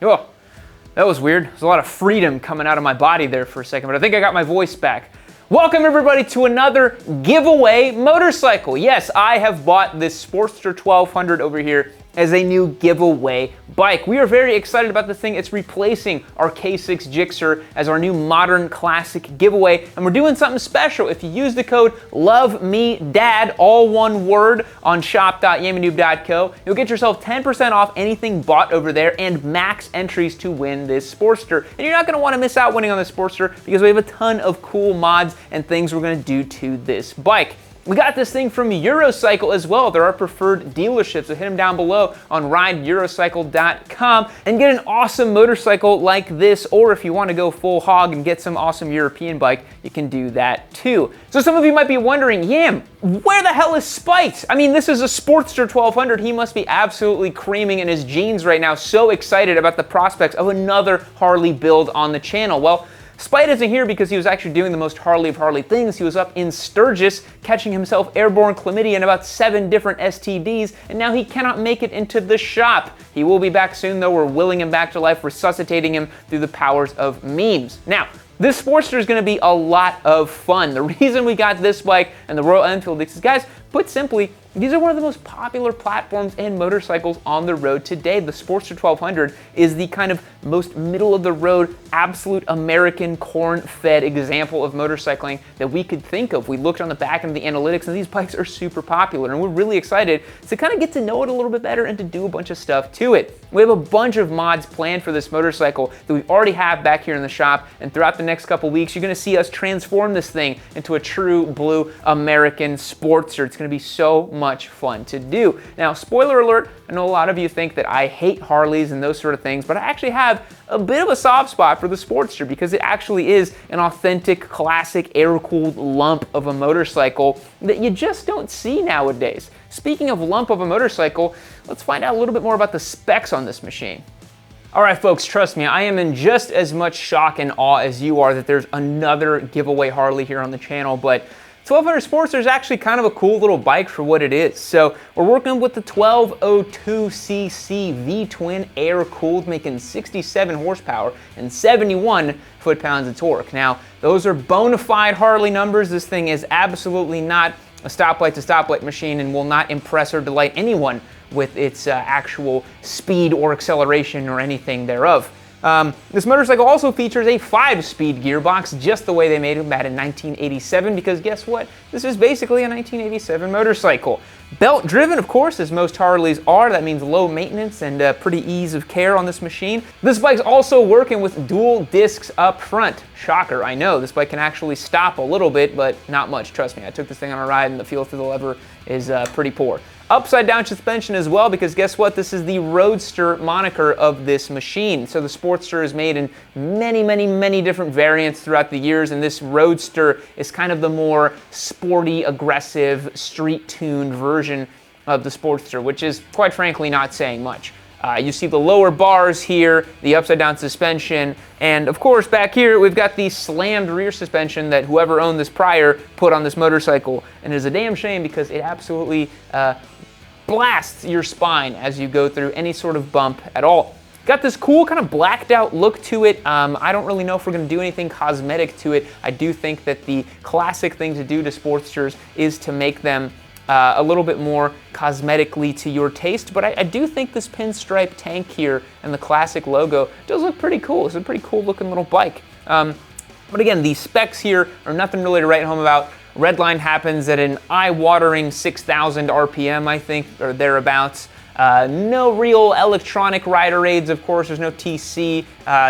Oh, that was weird. There's a lot of freedom coming out of my body there for a second, but I think I got my voice back. Welcome everybody to another giveaway motorcycle. Yes, I have bought this Sportster 1200 over here as a new giveaway bike. We are very excited about this thing. It's replacing our K6 Gixxer as our new modern classic giveaway, and we're doing something special. If you use the code LOVEMEDAD, all one word, on shop.yamanoob.co, you'll get yourself 10% off anything bought over there and max entries to win this Sportster. And you're not going to want to miss out winning on this Sportster because we have a ton of cool mods and things we're going to do to this bike. We got this thing from Eurocycle as well. They're our preferred dealerships, so hit them down below on rideeurocycle.com and get an awesome motorcycle like this, or if you want to go full hog and get some awesome European bike, you can do that too. So some of you might be wondering, Yam, where the hell is Spite? I mean, this is a Sportster 1200. He must be absolutely creaming in his jeans right now, so excited about the prospects of another Harley build on the channel. Well, Spite isn't here because he was actually doing the most Harley of Harley things. He was up in Sturgis catching himself airborne chlamydia and about 7 different STDs, and now he cannot make it into the shop. He will be back soon though. We're willing him back to life, resuscitating him through the powers of memes. Now, this Sportster is going to be a lot of fun. The reason we got this bike and the Royal Enfield is, guys, put simply, these are one of the most popular platforms and motorcycles on the road today. The Sportster 1200 is the kind of most middle-of-the-road, absolute American corn-fed example of motorcycling that we could think of. We looked on the back end of the analytics, and these bikes are super popular, and we're really excited to kind of get to know it a little bit better and to do a bunch of stuff to it. We have a bunch of mods planned for this motorcycle that we already have back here in the shop, and throughout the next couple weeks, you're going to see us transform this thing into a true blue American Sportster. It's going to be so much fun to do. Now, spoiler alert, I know a lot of you think that I hate Harleys and those sort of things, but I actually have a bit of a soft spot for the Sportster because it actually is an authentic, classic, air-cooled lump of a motorcycle that you just don't see nowadays. Speaking of lump of a motorcycle, let's find out a little bit more about the specs on this machine. All right, folks, trust me, I am in just as much shock and awe as you are that there's another giveaway Harley here on the channel, but 1200 Sportster is actually kind of a cool little bike for what it is. So we're working with the 1202cc V-twin air-cooled, making 67 horsepower and 71 foot-pounds of torque. Now, those are bona fide Harley numbers. This thing is absolutely not a stoplight-to-stoplight machine and will not impress or delight anyone with its actual speed or acceleration or anything thereof. This motorcycle also features a 5-speed gearbox, just the way they made them back in 1987, because guess what? This is basically a 1987 motorcycle. Belt driven, of course, as most Harleys are. That means low maintenance and pretty ease of care on this machine. This bike's also working with dual discs up front. Shocker, I know. This bike can actually stop a little bit, but not much. Trust me, I took this thing on a ride and the feel through the lever is pretty poor. Upside down suspension as well, because guess what? This is the Roadster moniker of this machine. So the Sportster is made in many, many, many different variants throughout the years, and this Roadster is kind of the more sporty, aggressive, street-tuned version of the Sportster, which is, quite frankly, not saying much. You see the lower bars here, the upside-down suspension, and of course back here we've got the slammed rear suspension that whoever owned this prior put on this motorcycle, and it is a damn shame because it absolutely blasts your spine as you go through any sort of bump at all. Got this cool kind of blacked out look to it. I don't really know if we're going to do anything cosmetic to it. I do think that the classic thing to do to Sportsters is to make them a little bit more cosmetically to your taste, but I do think this pinstripe tank here and the classic logo does look pretty cool. It's a pretty cool looking little bike. But again, the specs here are nothing really to write home about. Redline happens at an eye-watering 6,000 RPM, I think, or thereabouts. No real electronic rider aids, of course. There's no TC,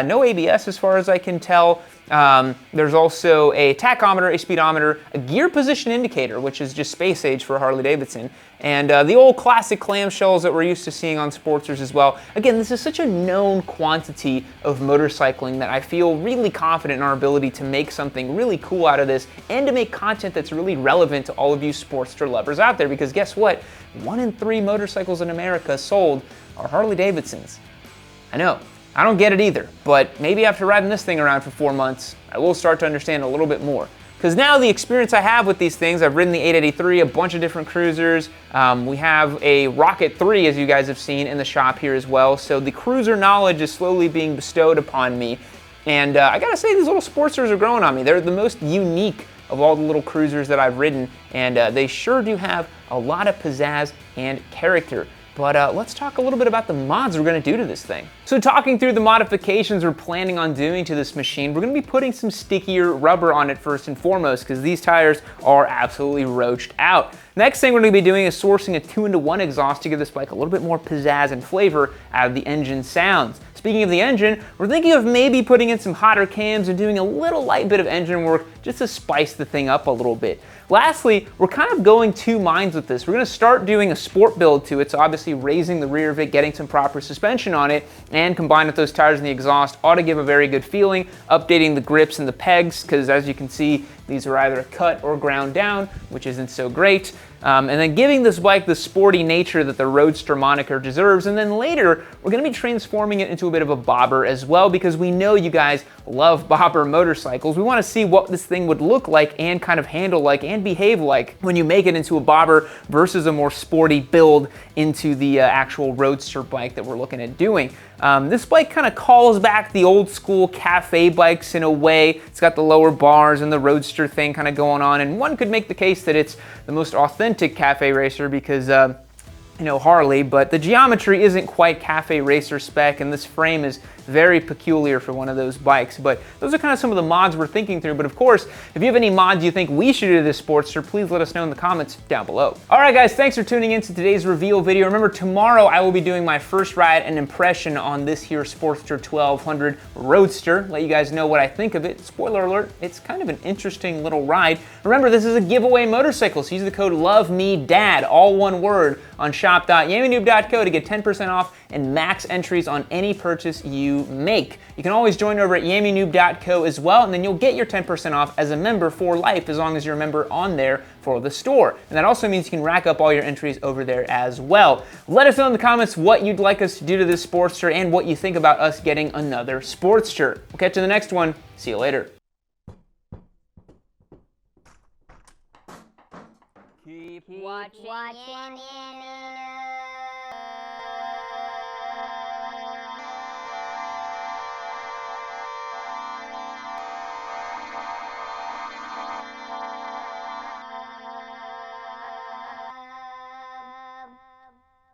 no ABS as far as I can tell. There's also a tachometer, a speedometer, a gear position indicator, which is just space age for Harley Davidson, and the old classic clamshells that we're used to seeing on Sportsters as well. Again, this is such a known quantity of motorcycling that I feel really confident in our ability to make something really cool out of this and to make content that's really relevant to all of you Sportster lovers out there, because guess what? 1 in 3 motorcycles in America sold are Harley Davidsons. I know. I don't get it either, but maybe after riding this thing around for 4 months, I will start to understand a little bit more. because now the experience I have with these things, I've ridden the 883, a bunch of different cruisers. We have a Rocket 3, as you guys have seen, in the shop here as well. So the cruiser knowledge is slowly being bestowed upon me. And I gotta say, these little Sportsters are growing on me. They're the most unique of all the little cruisers that I've ridden, and they sure do have a lot of pizzazz and character. But let's talk a little bit about the mods we're gonna do to this thing. So talking through the modifications we're planning on doing to this machine, we're gonna be putting some stickier rubber on it first and foremost, because these tires are absolutely roached out. Next thing we're gonna be doing is sourcing a 2-in-1 exhaust to give this bike a little bit more pizzazz and flavor out of the engine sounds. Speaking of the engine, we're thinking of maybe putting in some hotter cams and doing a little light bit of engine work just to spice the thing up a little bit. Lastly, we're kind of going two minds with this. We're gonna start doing a sport build to it, so obviously raising the rear of it, getting some proper suspension on it, and combined with those tires and the exhaust ought to give a very good feeling, updating the grips and the pegs, because as you can see, these are either cut or ground down, which isn't so great. And then giving this bike the sporty nature that the Roadster moniker deserves. And then later, we're gonna be transforming it into a bit of a bobber as well, because we know you guys love bobber motorcycles. We wanna see what this thing would look like and kind of handle like and behave like when you make it into a bobber versus a more sporty build into the actual Roadster bike that we're looking at doing. This bike kind of calls back the old school cafe bikes in a way. It's got the lower bars and the Roadster thing kind of going on, and one could make the case that it's the most authentic cafe racer because you know, Harley, but the geometry isn't quite cafe racer spec, and this frame is very peculiar for one of those bikes. But those are kind of some of the mods we're thinking through. But of course, if you have any mods you think we should do to this Sportster, please let us know in the comments down below. All right, guys, thanks for tuning in to today's reveal video. Remember, tomorrow I will be doing my first ride and impression on this here Sportster 1200 Roadster. Let you guys know what I think of it. Spoiler alert, it's kind of an interesting little ride. Remember, this is a giveaway motorcycle, so use the code LOVEMEDAD, all one word, on shop.yammynoob.co to get 10% off and max entries on any purchase you make. You can always join over at yammynoob.co as well, and then you'll get your 10% off as a member for life as long as you're a member on there for the store. And that also means you can rack up all your entries over there as well. Let us know in the comments what you'd like us to do to this Sportster and what you think about us getting another Sportster. We'll catch you in the next one. See you later. Keep watching.